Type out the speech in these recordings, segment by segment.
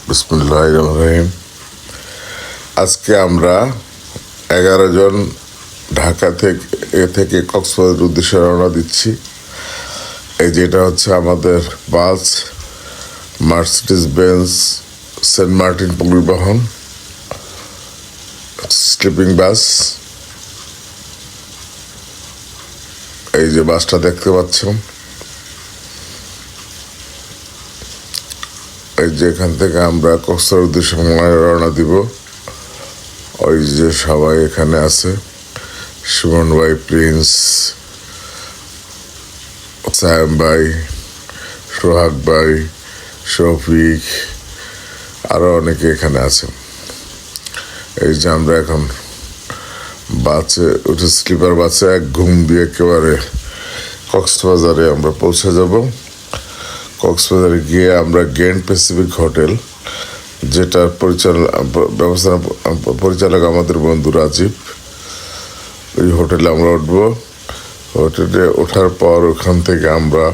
বিসমিল্লাহির রহমানির রহিম। আজকে আমরা 11 জন ঢাকা থেকে কক্সবাজার উদ্দেশ্যে রওনা দিচ্ছি। এই যেটা হচ্ছে আমাদের বাস, মার্সিডিজ বেঞ্জ সেন্ট মার্টিন পরিবহন স্লিপিং বাস। এই যে বাসটা দেখতে পাচ্ছেন, এই যে এখান থেকে আমরা কক্সবাজার উদ্দেশ্যে রওনা দিব। ওই যে সবাই এখানে আছে, সুমন ভাই, প্রিন্স, সায়েম ভাই, সোহাগ ভাই, শফিক, আরো অনেকে এখানে আছে। এই যে আমরা এখন বাসে উঠে, স্লিপার বাসে এক ঘুম দিয়ে একেবারে কক্সবাজারে আমরা পৌঁছে যাব। কক্সবাজারে গিয়ে আমরা গ্র্যান্ড প্যাসিফিক হোটেল, যেটার পরিচালক আমাদের বন্ধু রাজীব, ওই হোটেলে আমরা উঠবো। হোটেলে ওঠার পর ওখান থেকে আমরা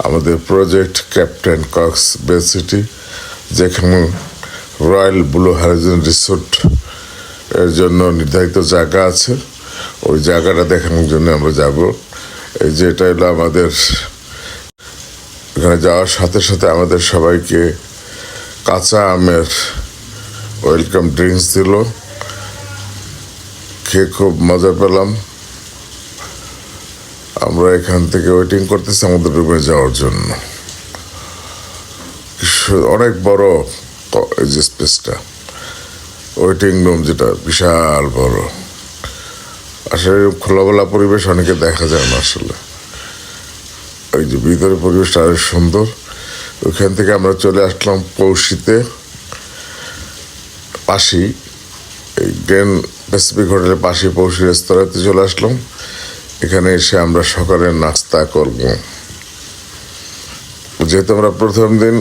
আমাদের project captain Cox bay city, যেখানে রয়্যাল ব্লু হরাইজন রিসোর্ট এর জন্য নির্ধারিত জায়গা আছে, ওই জায়গাটা দেখানোর জন্য আমরা যাব। এই যে এটা হলো আমাদের, এখানে যাওয়ার সাথে সাথে আমাদের সবাইকে কাঁচা আমের ওয়েলকাম ড্রিঙ্কস দিল, খেয়ে খুব মজা পেলাম। আমরা এখান থেকে ওয়েটিং করতেছি আমাদের রুমে যাওয়ার জন্য। অনেক বড় এই যে স্পেসটা, ওয়েটিং রুম যেটা বিশাল বড়। আসলে খোলামেলা পরিবেশ অনেকে দেখা যায় না আসলে। ওই যে ভিতরে পরিবেশটা আরো সুন্দর। ওইখান থেকে আমরা চলে আসলাম পৌষিতে, পাশি, এই গ্র্যান্ড প্যাসিফিক হোটেলের পাশে পৌষি রেস্তোরাঁতে চলে আসলাম। এখানে এসে আমরা সকালের নাস্তা করব। যেহেতু আমরা প্রথম দিন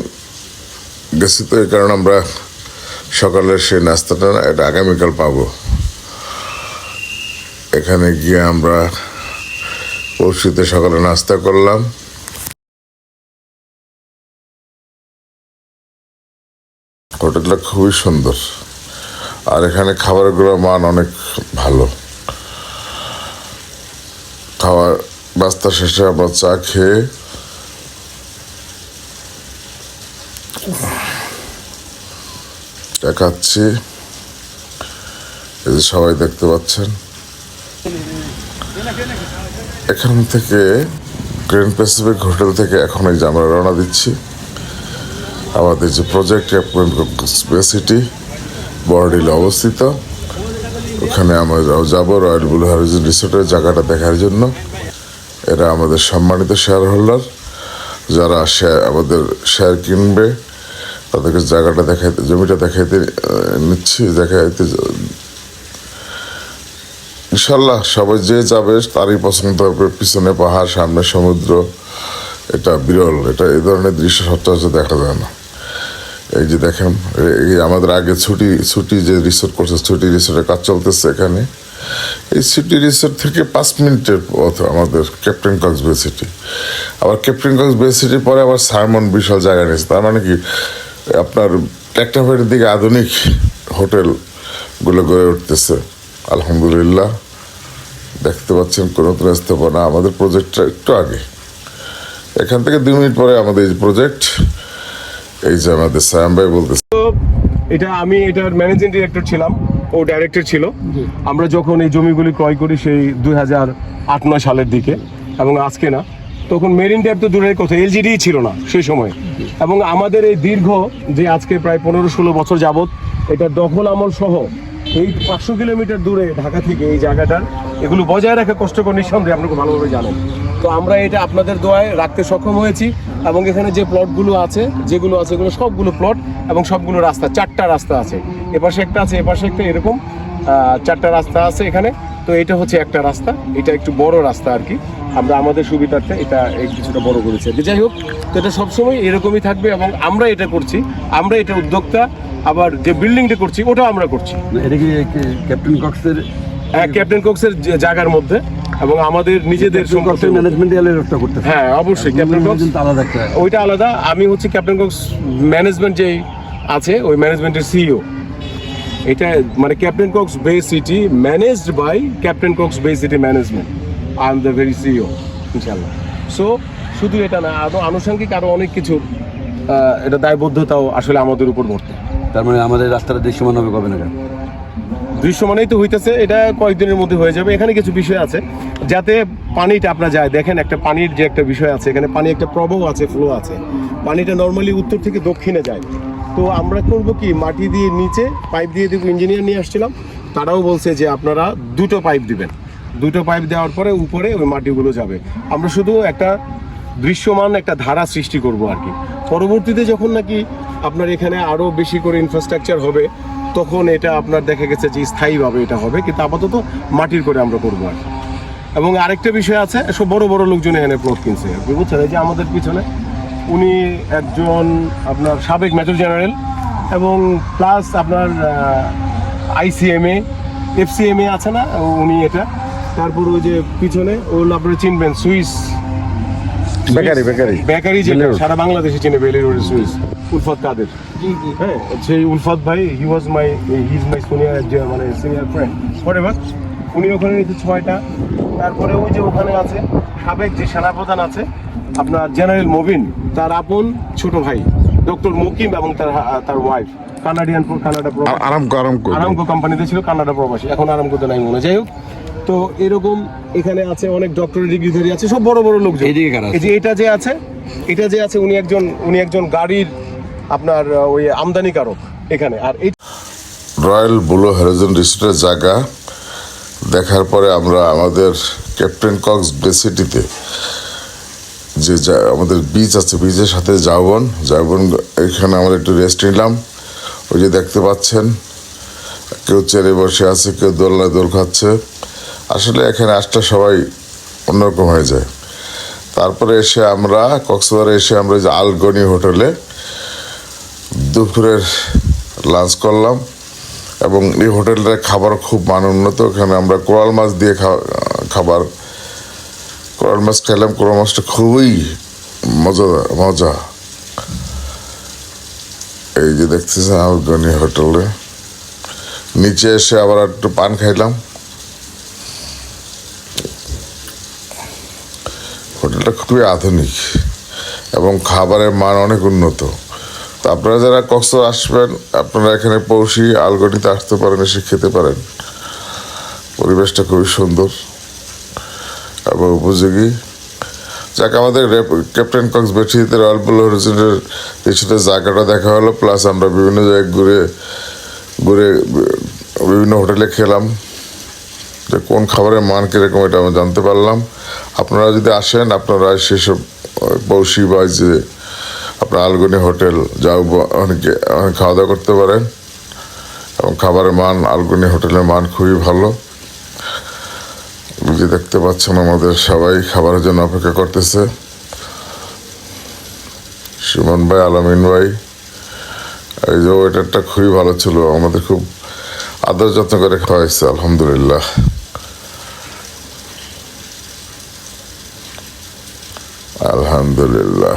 গেছি, তো এই কারণে আমরা সকালের সেই নাস্তাটা এটা আগামীকাল পাবো। এখানে গিয়ে আমরা পৌষিতে সকালে নাস্তা করলাম। হোটেলটা খুবই সুন্দর, আর এখানে খাবারগুলোর মান অনেক ভালো। খাওয়ার নাস্তা শেষে আমরা চা খেয়ে দেখাচ্ছি, এই যে সবাই দেখতে পাচ্ছেন। এখান থেকে গ্র্যান্ড প্যাসিফিক হোটেল থেকে এখন এই যে আমরা রওনা দিচ্ছি আমাদের যে project captain Cox bay city বড়ডিলে অবস্থিত। ওখানে আমরা যাব রয়্যাল ব্লু হরাইজন রিসোর্টের জায়গাটা দেখার জন্য। এরা আমাদের সম্মানিত শেয়ার হোল্ডার, যারা আমাদের শেয়ার কিনবে তাদেরকে জায়গাটা দেখাইতে, জমিটা দেখাইতে নিচ্ছি, দেখাইতে। ইনশাল্লাহ সবাই যে যাবে তারই পছন্দ হবে। পিছনে পাহাড়, সামনে সমুদ্র, এটা বিরল। এটা এই ধরনের দৃশ্য সচরাচর দেখা যায় না। এই যে দেখেন, এই আমাদের আগে ছুটি যে রিসোর্ট করছে, ছুটি রিসোর্টের কাজ চলতেছে এখানে। এই ছুটি রিসোর্ট থেকে 5 মিনিটের পথ আমাদের ক্যাপ্টেন কক্স বে সিটি। আবার ক্যাপ্টেন কক্স বে সিটির পরে আবার সাইমন বিশাল জায়গা নিয়েছে। তার মানে কি, আপনার টেকনাফের দিকে আধুনিক হোটেলগুলো গড়ে উঠতেছে আলহামদুলিল্লাহ। দেখতে পাচ্ছেন কোন নতুন স্থাপনা। আমাদের প্রজেক্টটা একটু আগে, এখান থেকে 2 মিনিট পরে আমাদের এই প্রজেক্ট। এই যে আমাদের সায়াম ভাই বলতেছে, এটা আমি এটার ম্যানেজিং ডিরেক্টর ছিলাম, ও ডাইরেক্টর ছিল। আমরা যখন এই জমিগুলি ক্রয় করি সেই 2008-9 সালের দিকে, এবং আজকে না, তখন মেরিন ড্রাইভ তো দূরের কথা, এলজিডি ছিল না সেই সময়। এবং আমাদের এই দীর্ঘ যে আজকে প্রায় 15-16 বছর যাবত এটার দখল আমল সহ এই 500 কিলোমিটার দূরে ঢাকা থেকে এই জায়গাটার এগুলো বজায় রাখা কষ্টকর, নিঃসন্দেহে আপনাকে ভালোভাবে জানেন। তো আমরা এটা আপনাদের দোয়ায় রাখতে সক্ষম হয়েছি। এবং এখানে যে প্লটগুলো আছে, যেগুলো আছে, এগুলো সবগুলো প্লট এবং সবগুলো রাস্তা, 4টা রাস্তা আছে। এপাশে একটা আছে, এপাশে একটা, এরকম 4টা রাস্তা আছে এখানে। তো এটা হচ্ছে একটা রাস্তা, এটা একটু বড় রাস্তা আর কি। আমরা আমাদের সুবিধার্থে এটা কিছুটা বড় করেছি আর কি। যাই হোক, তো এটা সবসময় এরকমই থাকবে এবং আমরা এটা করছি, আমরা এটা উদ্যোক্তা। আবার যে বিল্ডিংটা করছি ওটাও আমরা করছি। এটা কি ক্যাপ্টেন কক্সের? হ্যাঁ, ক্যাপ্টেন কক্সের জায়গার মধ্যে, এবং আমাদের নিজেদের ম্যানেজমেন্ট এরিয়াটা করতে। হ্যাঁ অবশ্যই, ক্যাপ্টেন কক্স আলাদা একটা, ওইটা আলাদা। আমি হচ্ছে ক্যাপ্টেন কক্স ম্যানেজমেন্ট যে আছে ওই ম্যানেজমেন্টের সিইও। এটা মানে captain Cox bay city managed by captain Cox bay city management. I am the very CEO ইনশাল্লাহ। সো শুধু এটা না, আরও আনুষঙ্গিক আরও অনেক কিছু এটা দায়বদ্ধতাও আসলে আমাদের উপর বর্তে। তার মানে আমাদের রাস্তাটা দৃশ্যমান হবে কবে নাগাদ? দৃশ্যমানেই তো হইতেছে, এটা কয়েকদিনের মধ্যে হয়ে যাবে। এখানে কিছু বিষয় আছে যাতে পানিটা আপনারা যায় দেখেন, একটা পানির যে একটা বিষয় আছে এখানে, পানি একটা প্রবাহ আছে, ফ্লো আছে। পানিটা নর্মালি উত্তর থেকে দক্ষিণে যায়। তো আমরা করব কি, মাটি দিয়ে নিচে পাইপ দিয়ে দেবো। ইঞ্জিনিয়ার নিয়ে আসছিলাম, তারাও বলছে যে আপনারা দুটো পাইপ দিবেন। দুটো পাইপ দেওয়ার পরে উপরে ওই মাটিগুলো যাবে। আমরা শুধু একটা দৃশ্যমান একটা ধারা সৃষ্টি করব আর কি। পরবর্তীতে যখন নাকি আপনার এখানে আরও বেশি করে ইনফ্রাস্ট্রাকচার হবে, তখন এটা আপনার দেখা গেছে যে স্থায়ীভাবে এটা হবে, কিন্তু আপাতত মাটির করে আমরা করবো আর কি। এবং আরেকটা বিষয় আছে, সব বড় বড় লোকজন এখানে প্লট কিনছে, আপনি বুঝছেন। এই যে আমাদের পিছনে উনি একজন আপনার সাবেক মেজর জেনারেল, এবং প্লাস আপনার আইসিএমএ এফসিএমএ আছে না, উনি এটা। তারপর ওই যে পিছনে ওগুলো আপনারা চিনবেন, সুইস বেকারি যেটা সারা বাংলাদেশে চিনে, বেলি রোডের সুইস, উলফত কাদের। হ্যাঁ, সেই উলফত ভাই, হি ইজ মাই সিনিয়র, মানে সিনিয়র ফ্রেন্ড হোয়াটএভার। উনি ওখানে নিয়েছে 6টা। তারপরে ওই যে ওখানে আছে সাবেক যে সেনাপ্রধান আছে আপনার জেনারেল মোবিন, তার আপন ছোট ভাই ডক্টর মুকিম, এবং তার ওয়াইফ কানাডা আরামকো কোম্পানিতে ছিল, কানাডা প্রবাসী, এখন আরামকোতে নাই মনে। যাই হোক, তো এরকম এখানে আছে অনেক ডক্টরের ডিগ্রিধারী আছে, সব বড় বড় লোকজন। এই যে এটা যে আছে উনি একজন গাড়ির আপনার ওই আমদানিকারক এখানে। আর এই রয়্যাল ব্লু হরাইজন রিসোর্টের জায়গা দেখার পরে আমরা আমাদের ক্যাপ্টেন কক্স বে সিটিতে যে আমাদের বিচ আছে, বিচের সাথে জাউবন এখানে আমরা একটু রেস্ট নিলাম। ওই যে দেখতে পাচ্ছেন, কেউ চেয়ারে বসে আছে, কেউ দোলনায় দোল খাচ্ছে। আসলে এখানে আসলে সবাই অন্যরকম হয়ে যায়। তারপরে এসে আমরা কক্সবাজারে এসে আমরা যে আলগনি হোটেলে দুপুরের লাঞ্চ করলাম, এবং এই হোটেলটার খাবার খুব মান উন্নত। এখানে আমরা কোরাল মাছ দিয়ে কোরাল মাছ খেলাম। কোরাল মাছটা খুবই মজা। এই যে দেখতেছেন আলগনি হোটেলে, নিচে এসে আবার একটু পান খাইলাম। হোটেলটা খুবই আধুনিক এবং খাবারের মান অনেক উন্নত। তো আপনারা যারা কক্সবাজার আসবেন, আপনারা এখানে পৌঁছি আলগনিতে আসতে পারেন, এসে খেতে পারেন। পরিবেশটা খুবই সুন্দর এবং উপযোগী। যাক, আমাদের ক্যাপ্টেন কক্স বে সিটিতে রয়্যাল ব্লু হরাইজনের রিসোর্টের জায়গাটা দেখা হলো, প্লাস আমরা বিভিন্ন জায়গায় ঘুরে বিভিন্ন হোটেলে খেলাম, যে কোন খাবারের মান কীরকম এটা আমরা জানতে পারলাম। আপনারা যদি আসেন, আপনারা সেসব পৌষি বা যে আপনার আলগনি হোটেল যাও, অনেক খাওয়া দাওয়া করতে পারেন। এবং খাবারের মান, আলগনি হোটেলের মান খুবই ভালো। যে দেখতে পাচ্ছেন, আমাদের সবাই খাবারের জন্য অপেক্ষা করতেছে। সুমন ভাই, আলামিন ভাই, এই যে ওয়েটারটা খুবই ভালো ছিল, আমাদের খুব আদর যত্ন করে খাওয়াইছে, আলহামদুলিল্লাহ। আলহামদুলিল্লাহ।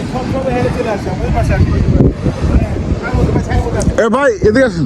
সব সময় হেরে চলে আসে আমাদের পাশে আসবে এ ভাই এদিকে আসেন